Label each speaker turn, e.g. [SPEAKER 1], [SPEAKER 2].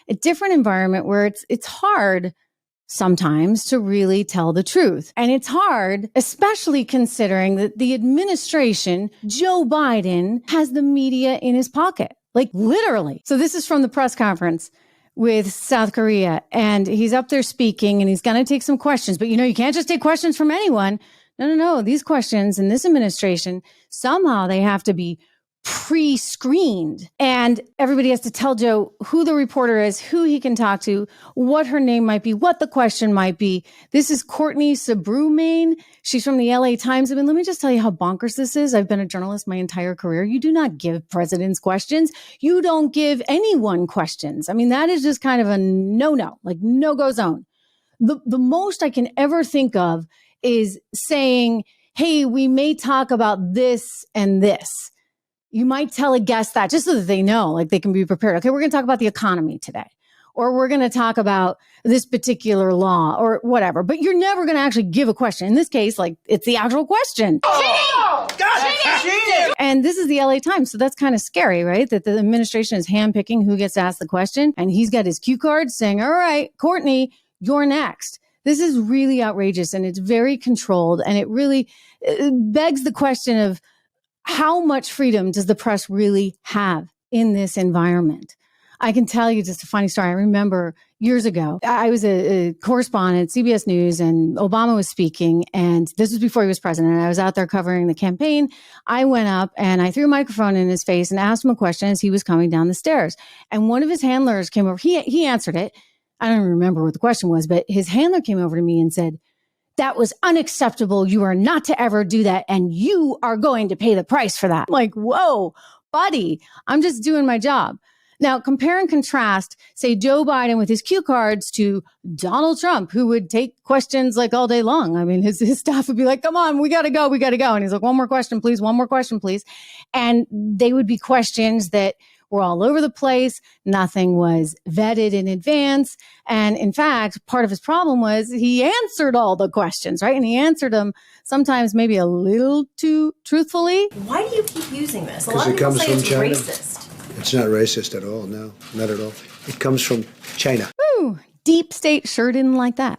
[SPEAKER 1] a different environment where it's hard sometimes to really tell the truth. And it's hard, especially considering that the administration, Joe Biden, has the media in his pocket, like literally. So this is from the press conference with South Korea, and he's up there speaking, and he's going to take some questions. But you can't just take questions from anyone. No. These questions in this administration, somehow they have to be pre-screened, and everybody has to tell Joe who the reporter is, who he can talk to, what her name might be, what the question might be. This is Courtney Subramanian. She's from the LA Times. I mean, let me just tell you how bonkers this is. I've been a journalist my entire career. You do not give presidents questions. You don't give anyone questions. I mean, that is just kind of a no-no, like no-go zone. The most I can ever think of is saying, hey, we may talk about this and this. You might tell a guest that just so that they know, like they can be prepared. Okay, we're going to talk about the economy today, or we're going to talk about this particular law or whatever, but you're never going to actually give a question. In this case, like it's the actual question.
[SPEAKER 2] Oh, God,
[SPEAKER 1] and this is the LA Times. So that's kind of scary, right? That the administration is handpicking who gets to ask the question. And he's got his cue card saying, all right, Courtney, you're next. This is really outrageous, and it's very controlled. And it really begs the question of, how much freedom does the press really have in this environment? I can tell you just a funny story. I remember years ago, I was a correspondent at CBS News, and Obama was speaking, and this was before he was president. I was out there covering the campaign. I went up and I threw a microphone in his face and asked him a question as he was coming down the stairs. And one of his handlers came over. He answered it. I don't remember what the question was, but his handler came over to me and said, "That was unacceptable. You are not to ever do that. And you are going to pay the price for that." I'm like, whoa, buddy, I'm just doing my job. Now, compare and contrast, say, Joe Biden with his cue cards to Donald Trump, who would take questions like all day long. I mean, his staff would be like, come on, we got to go. And he's like, one more question, please. And they would be questions that were all over the place. Nothing was vetted in advance. And in fact, part of his problem was he answered all the questions, right? And he answered them sometimes maybe a little too truthfully.
[SPEAKER 2] Why do you keep using this? A
[SPEAKER 3] Because
[SPEAKER 2] lot of
[SPEAKER 3] it
[SPEAKER 2] people
[SPEAKER 3] comes
[SPEAKER 2] say
[SPEAKER 3] from
[SPEAKER 2] it's
[SPEAKER 3] China.
[SPEAKER 2] racist.
[SPEAKER 3] It's not racist at all. No, not at all. It comes from China.
[SPEAKER 1] Ooh, deep state sure didn't like that.